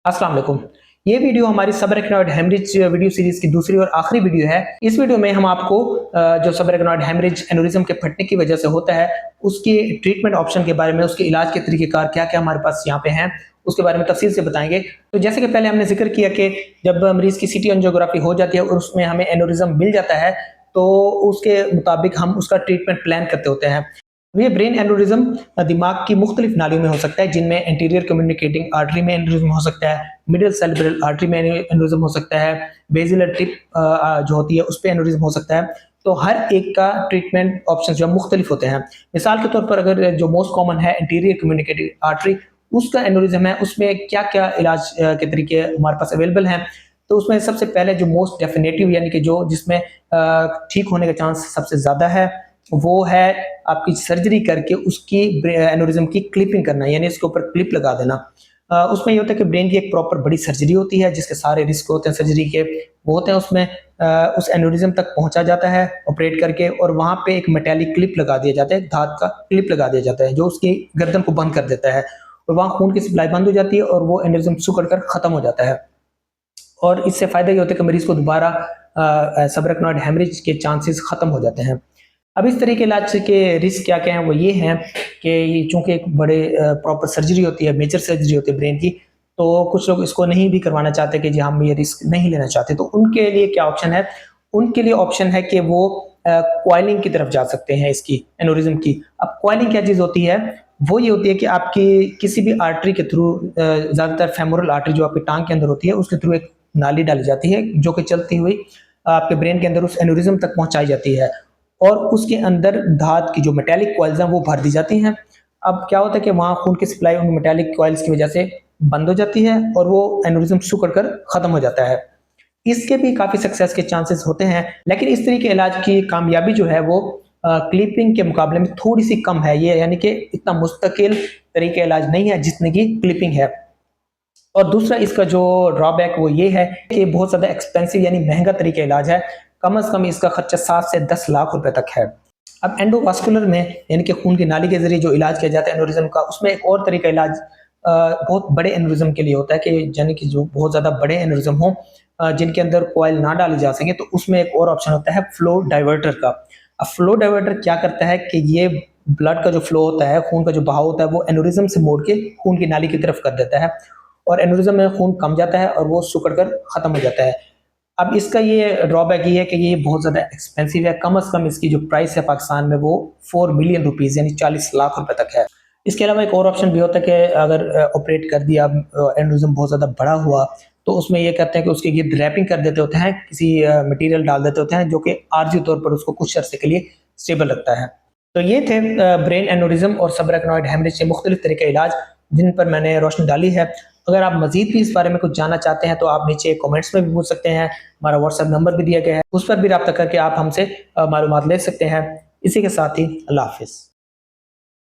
अस्सलाम वालेकुम। ये वीडियो हमारी सबरेक्नोइड हेमरेज वीडियो सीरीज की दूसरी और आखिरी वीडियो है। इस वीडियो में हम आपको जो सबरेक्नोइड हेमरेज एन्युरिज्म के फटने की वजह से होता है उसके ट्रीटमेंट ऑप्शन के बारे में, उसके इलाज के तरीकेकार क्या क्या हमारे पास यहाँ पे हैं उसके बारे में तफसील से बताएंगे। तो जैसे कि पहले हमने जिक्र किया कि जब मरीज की सीटी एंजियोग्राफी हो जाती है और उसमें हमें एन्युरिज्म मिल जाता है तो उसके मुताबिक हम उसका ट्रीटमेंट प्लान करते होते हैं। ये ब्रेन एन्युरिज्म दिमाग की मुख्तलिफ नालियों में हो सकता है, जिनमें एंटीरियर कम्युनिकेटिंग आर्टरी में एन्युरिज्म हो सकता है, मिडिल सेरेब्रल आर्टरी में एन्युरिज्म हो सकता है, बेसिलर टिप जो होती है उस पर एन्युरिज्म हो सकता है। तो हर एक का ट्रीटमेंट ऑप्शन जो है मुख्तलिफ होते हैं। मिसाल के तौर पर अगर जो मोस्ट कॉमन है एंटीरियर कम्युनिकेटिव आर्टरी, उसका एन्युरिज्म है, उसमें क्या क्या इलाज के तरीके हमारे पास अवेलेबल हैं। तो उसमें सबसे पहले जो मोस्ट डेफिनेटिव यानी कि जो जिसमें ठीक होने का चांस सबसे ज़्यादा है वो है आपकी सर्जरी करके उसकी एन्युरिज्म की क्लिपिंग करना, यानी इसके ऊपर क्लिप लगा देना। उसमें ये होता है कि ब्रेन की एक प्रॉपर बड़ी सर्जरी होती है जिसके सारे रिस्क होते हैं सर्जरी के, वो होते हैं उसमें उस एन्युरिज्म तक पहुंचा जाता है ऑपरेट करके, और वहां पे एक मेटालिक क्लिप लगा दिया जाता है, धात का क्लिप लगा दिया जाता है जो उसकी गर्दन को बंद कर देता है, और वहां खून की सप्लाई बंद हो जाती है और वो एन्युरिज्म सिकुड़ कर खत्म हो जाता है। और इससे फायदा ये होता है कि मरीज को दोबारा सबरेक्नोइड हेमरेज के चांसेस खत्म हो जाते हैं। अब इस तरह के इलाज के रिस्क क्या क्या हैं, वो ये हैं कि चूंकि एक बड़े प्रॉपर सर्जरी होती है, मेजर सर्जरी होती है ब्रेन की, तो कुछ लोग इसको नहीं भी करवाना चाहते कि जी हम ये रिस्क नहीं लेना चाहते। तो उनके लिए क्या ऑप्शन है? उनके लिए ऑप्शन है कि वो कॉइलिंग की तरफ जा सकते हैं इसकी एन्युरिज्म की। अब कॉइलिंग क्या चीज़ होती है? वो ये होती है कि आपकी किसी भी आर्टरी के थ्रू, ज़्यादातर फेमोरल आर्टरी जो आपकी टांग के अंदर होती है उसके थ्रू एक नाली डाली जाती है जो कि चलती हुई आपके ब्रेन के अंदर उस एन्युरिज्म तक पहुंचाई जाती है, और उसके अंदर धात की जो मेटालिक कॉइल्स हैं वो भर दी जाती हैं। अब क्या होता है कि वहाँ खून की सप्लाई उन मेटालिक कॉइल्स की वजह से बंद हो जाती है और वो एन्युरिज्म सिकुड़ कर खत्म हो जाता है। इसके भी काफी सक्सेस के चांसेस होते हैं, लेकिन इस तरह के इलाज की कामयाबी जो है वो क्लिपिंग के मुकाबले में थोड़ी सी कम है। ये यानी कि इतना मुस्तकिल तरीके इलाज नहीं है जितने की क्लिपिंग है। और दूसरा इसका जो ड्रॉबैक वो ये है कि बहुत ज्यादा एक्सपेंसिव यानी महंगा तरीका इलाज है। कम से कम इसका खर्चा 7 से 10 लाख रुपए तक है। अब एंडोवास्कुलर में यानी कि खून की नाली के जरिए जो इलाज किया जाता है एन्युरिज्म का, उसमें एक और तरीका इलाज बहुत बड़े एन्युरिज्म के लिए होता है कि यानी कि जो बहुत ज्यादा बड़े एन्युरिज्म हो जिनके अंदर कॉइल ना डाली जा सके, तो उसमें एक और ऑप्शन होता है फ्लो डाइवर्टर का। अब फ्लो डाइवर्टर क्या करता है कि ये ब्लड का जो फ्लो होता है, खून का जो बहाव होता है, वो एन्युरिज्म से मोड़ के खून की नाली की तरफ कर देता है, और एन्युरिज्म में खून कम जाता है और वो सिकुड़ कर खत्म हो जाता है। अब इसका ये ड्रॉबैक ये है कि ये बहुत ज़्यादा एक्सपेंसिव है। कम से कम इसकी जो प्राइस है पाकिस्तान में वो 4 मिलियन रुपीज़ यानी 40 लाख रुपए तक है। इसके अलावा एक और ऑप्शन भी होता है कि अगर ऑपरेट कर दिया, एन्युरिज्म बहुत ज़्यादा बड़ा हुआ, तो उसमें ये कहते हैं कि उसकी गिर्द रैपिंग कर देते होते हैं, किसी मटेरियल डाल देते होते हैं जो कि आर्जी तौर पर उसको कुछ अरसे के लिए स्टेबल रखता है। तो ये थे ब्रेन एन्युरिज्म और सबरेक्नोइड हेमरेज के मुख्तलिफ तरह के इलाज जिन पर मैंने रोशनी डाली है। अगर आप मजीद भी इस बारे में कुछ जानना चाहते हैं तो आप नीचे कमेंट्स में भी पूछ सकते हैं। हमारा व्हाट्सएप नंबर भी दिया गया है, उस पर भी रब्ता करके आप हमसे मालूमात ले सकते हैं। इसी के साथ ही अल्लाह हाफिज़।